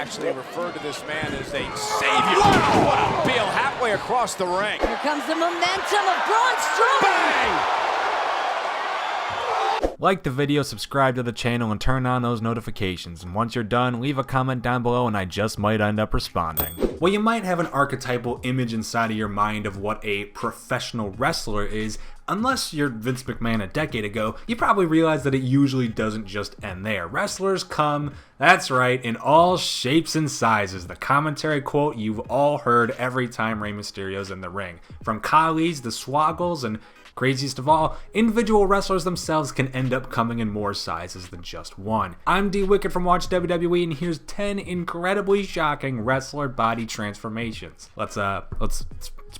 actually referred to this man as a savior. Wow. What a peel halfway across the ring. Here comes the momentum of Braun Strowman. Bang! Like the video, subscribe to the channel, and turn on those notifications. And once you're done, leave a comment down below and I just might end up responding. Well, you might have an archetypal image inside of your mind of what a professional wrestler is. Unless you're Vince McMahon a decade ago, you probably realize that it usually doesn't just end there. Wrestlers come, that's right, in all shapes and sizes. The commentary quote you've all heard every time Rey Mysterio's in the ring. From Khali's, the Swoggles, and craziest of all, individual wrestlers themselves can end up coming in more sizes than just one. I'm D Wicked from Watch WWE, and here's 10 incredibly shocking wrestler body transformations. Let's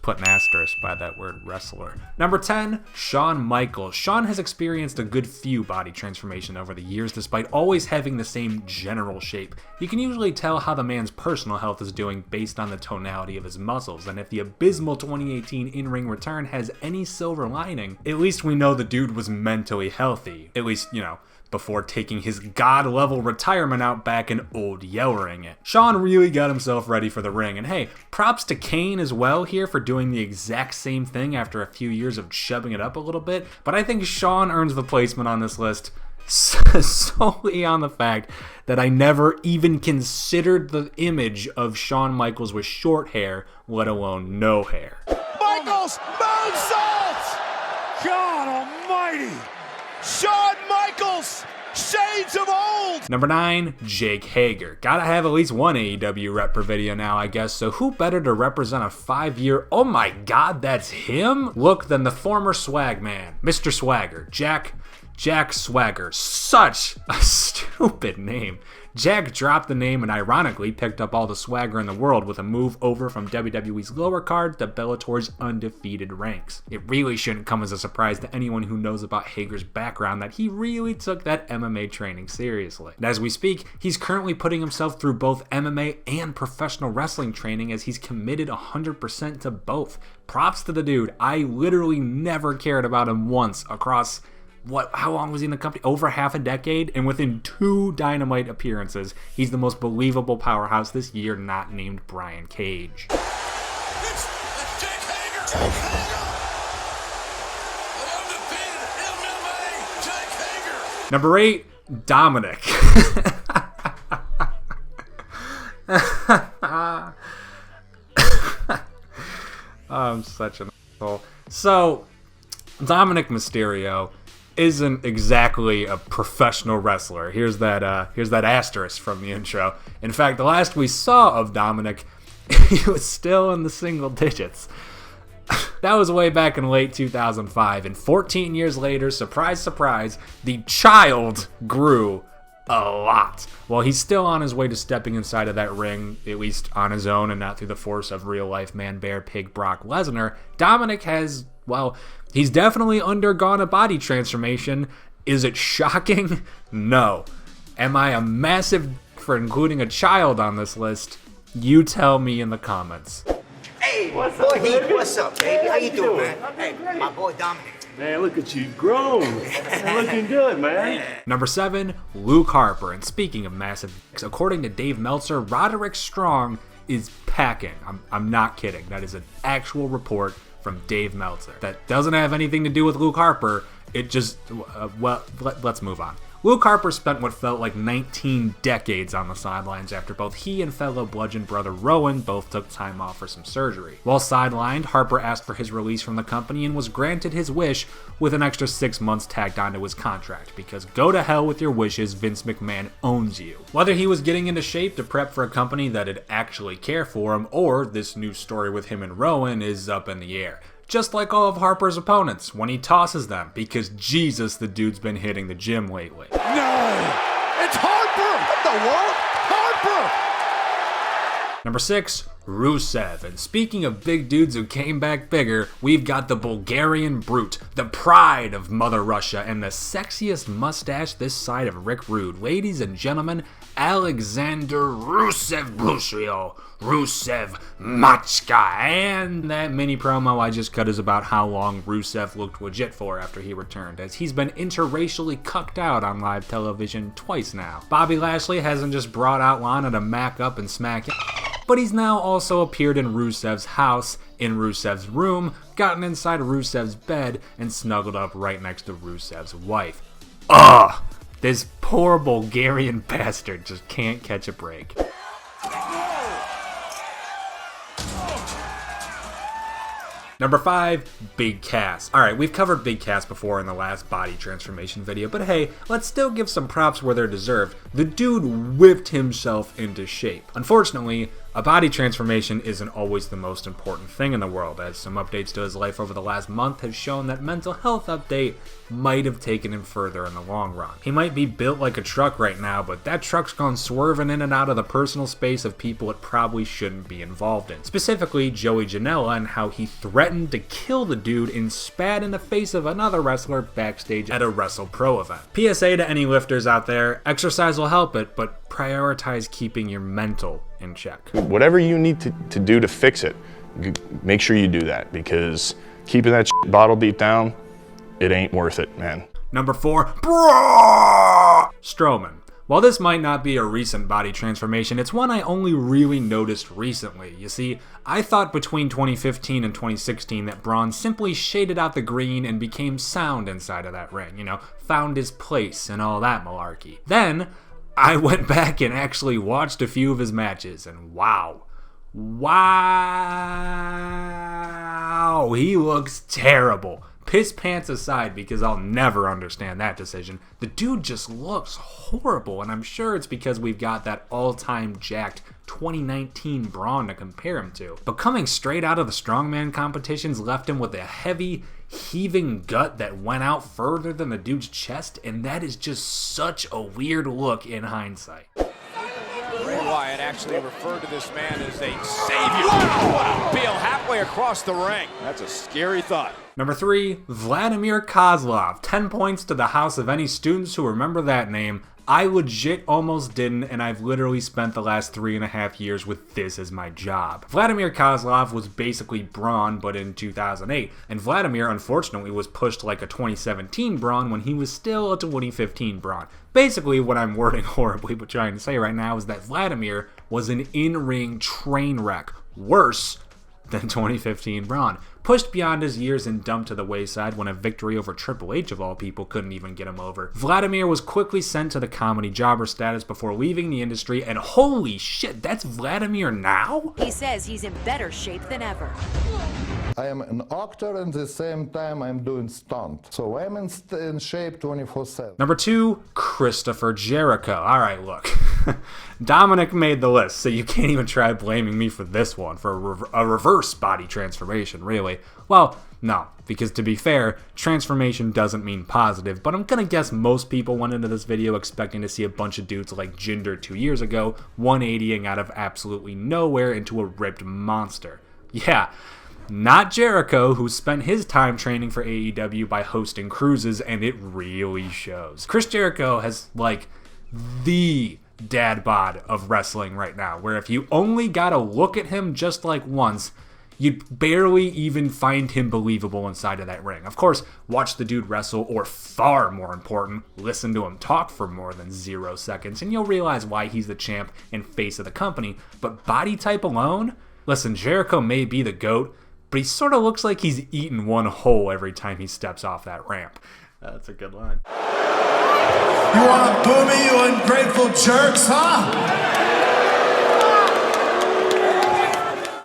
put an asterisk by that word wrestler. Number 10, Shawn Michaels. Shawn has experienced a good few body transformation over the years, despite always having the same general shape. You can usually tell how the man's personal health is doing based on the tonality of his muscles, and if the abysmal 2018 in-ring return has any silver lining, at least we know the dude was mentally healthy. At least, you know, before taking his god-level retirement out back in old Yellering it. Shawn really got himself ready for the ring, and hey, props to Kane as well here for doing the exact same thing after a few years of chubbing it up a little bit, but I think Shawn earns the placement on this list solely on the fact that I never even considered the image of Shawn Michaels with short hair, let alone no hair. Michaels, moonsault! God almighty! Shawn Michaels, shades of old! Number 9, Jake Hager. Gotta have at least one AEW rep per video now, I guess, so who better to represent a 5-year, oh my god, that's him? Look than the former swag man, Mr. Swagger, Jack Swagger. Such a stupid name. Jack dropped the name and ironically picked up all the swagger in the world with a move over from WWE's lower card to Bellator's undefeated ranks. It really shouldn't come as a surprise to anyone who knows about Hager's background that he really took that MMA training seriously. And as we speak, he's currently putting himself through both MMA and professional wrestling training as he's committed 100% to both. Props to the dude. I literally never cared about him once across how long was he in the company? Over half a decade, and within 2 Dynamite appearances, he's the most believable powerhouse this year, not named Brian Cage. It's Jake Hager! Jake Hager! The undefeated MMA, Jake Hager! Number 8, Dominic. I'm such an asshole. So, Dominick Mysterio isn't exactly a professional wrestler. Here's that asterisk from the intro. In fact, the last we saw of Dominic, he was still in the single digits. That was way back in late 2005, and 14 years later, surprise, surprise, the child grew a lot. While he's still on his way to stepping inside of that ring, at least on his own and not through the force of real-life man-bear-pig Brock Lesnar, Dominic has, well, he's definitely undergone a body transformation. Is it shocking? No. Am I a massive for including a child on this list? You tell me in the comments. Hey, what's up, baby? What's up, baby? How you doing, man? Hey, my boy Dominic. Man, look at you, grown. You're looking good, man. Number 7, Luke Harper. And speaking of massive, according to Dave Meltzer, Roderick Strong is packing. I'm not kidding. That is an actual report from Dave Meltzer. That doesn't have anything to do with Luke Harper. It just, let's move on. Luke Harper spent what felt like 19 decades on the sidelines after both he and fellow bludgeon brother Rowan both took time off for some surgery. While sidelined, Harper asked for his release from the company and was granted his wish with an extra 6 months tagged onto his contract, because go to hell with your wishes, Vince McMahon owns you. Whether he was getting into shape to prep for a company that'd actually care for him, or this new story with him and Rowan is up in the air. Just like all of Harper's opponents when he tosses them, because Jesus, the dude's been hitting the gym lately. No! It's Harper! What the what? Harper! Number 6, Rusev. And speaking of big dudes who came back bigger, we've got the Bulgarian Brute, the pride of Mother Russia, and the sexiest mustache this side of Rick Rude. Ladies and gentlemen, Alexander Rusev Blushio, Rusev Machka. And that mini promo I just cut is about how long Rusev looked legit for after he returned, as he's been interracially cucked out on live television twice now. Bobby Lashley hasn't just brought out Lana to mac up and smack him, but he's now also appeared in Rusev's house, in Rusev's room, gotten inside Rusev's bed, and snuggled up right next to Rusev's wife. Ugh! This poor Bulgarian bastard just can't catch a break. Number 5, Big Cass. Alright, we've covered Big Cass before in the last body transformation video, but hey, let's still give some props where they're deserved. The dude whipped himself into shape. Unfortunately, a body transformation isn't always the most important thing in the world, as some updates to his life over the last month have shown that mental health update might have taken him further in the long run. He might be built like a truck right now, but that truck's gone swerving in and out of the personal space of people it probably shouldn't be involved in. Specifically, Joey Janela, and how he threatened to kill the dude and spat in the face of another wrestler backstage at a WrestlePro event. PSA to any lifters out there, exercise will help it, but prioritize keeping your mental in check. Whatever you need to do to fix it, make sure you do that, because keeping that bottle deep down, it ain't worth it, man. Number 4, Braun Strowman. While this might not be a recent body transformation, it's one I only really noticed recently. You see, I thought between 2015 and 2016 that Braun simply shaded out the green and became sound inside of that ring, you know, found his place and all that malarkey. Then, I went back and actually watched a few of his matches, and wow, he looks terrible. Piss pants aside, because I'll never understand that decision, the dude just looks horrible, and I'm sure it's because we've got that all-time jacked 2019 Braun to compare him to. But coming straight out of the strongman competitions left him with a heavy, heaving gut that went out further than the dude's chest, and that is just such a weird look in hindsight. Bray Wyatt actually referred to this man as a savior. What a Bill halfway across the ring. That's a scary thought. Number 3, Vladimir Kozlov. 10 points to the house of any students who remember that name. I legit almost didn't, and I've literally spent the last 3.5 years with this as my job. Vladimir Kozlov was basically Braun, but in 2008, and Vladimir unfortunately was pushed like a 2017 Braun when he was still a 2015 Braun. Basically, what I'm wording horribly but trying to say right now is that Vladimir was an in-ring train wreck, worse than 2015 Braun. Pushed beyond his years and dumped to the wayside when a victory over Triple H of all people couldn't even get him over. Vladimir was quickly sent to the comedy jobber status before leaving the industry, and holy shit, that's Vladimir now? He says he's in better shape than ever. I am an actor and at the same time I'm doing stunt. So I'm in shape 24/7. Number 2, Christopher Jericho. Alright, look. Dominick made the list, so you can't even try blaming me for this one, for a reverse body transformation, really. Well, no, because to be fair, transformation doesn't mean positive, but I'm gonna guess most people went into this video expecting to see a bunch of dudes like Jinder 2 years ago, 180ing out of absolutely nowhere into a ripped monster. Yeah. Not Jericho, who spent his time training for AEW by hosting cruises, and it really shows. Chris Jericho has, like, the dad bod of wrestling right now, where if you only gotta look at him just like once, you'd barely even find him believable inside of that ring. Of course, watch the dude wrestle, or far more important, listen to him talk for more than 0 seconds, and you'll realize why he's the champ and face of the company. But body type alone? Listen, Jericho may be the GOAT, but he sort of looks like he's eaten one hole every time he steps off that ramp. That's a good line. You want to boo me, you ungrateful jerks, huh?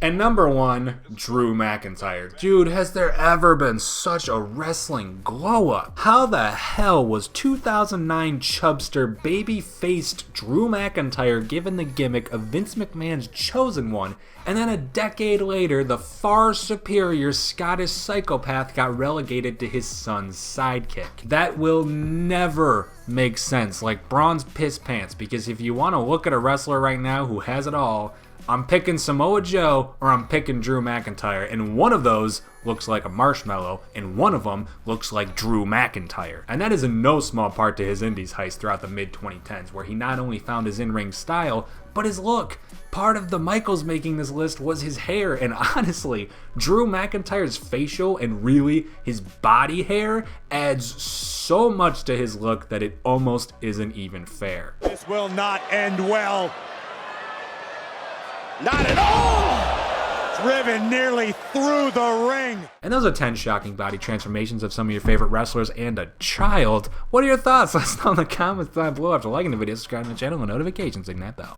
And number 1, Drew McIntyre. Dude, has there ever been such a wrestling glow-up? How the hell was 2009 chubster, baby-faced Drew McIntyre given the gimmick of Vince McMahon's Chosen One, and then a decade later, the far superior Scottish psychopath got relegated to his son's sidekick? That will never make sense, like Braun's piss pants, because if you want to look at a wrestler right now who has it all, I'm picking Samoa Joe or I'm picking Drew McIntyre, and one of those looks like a marshmallow, and one of them looks like Drew McIntyre. And that is in no small part to his Indies heist throughout the mid-2010s, where he not only found his in-ring style, but his look. Part of the Michaels making this list was his hair, and honestly, Drew McIntyre's facial and really his body hair adds so much to his look that it almost isn't even fair. This will not end well. Not at all! Driven nearly through the ring. And those are 10 shocking body transformations of some of your favorite wrestlers and a child. What are your thoughts? Let us know in the comments down below after liking the video, subscribing to the channel, and notifications, ring that bell.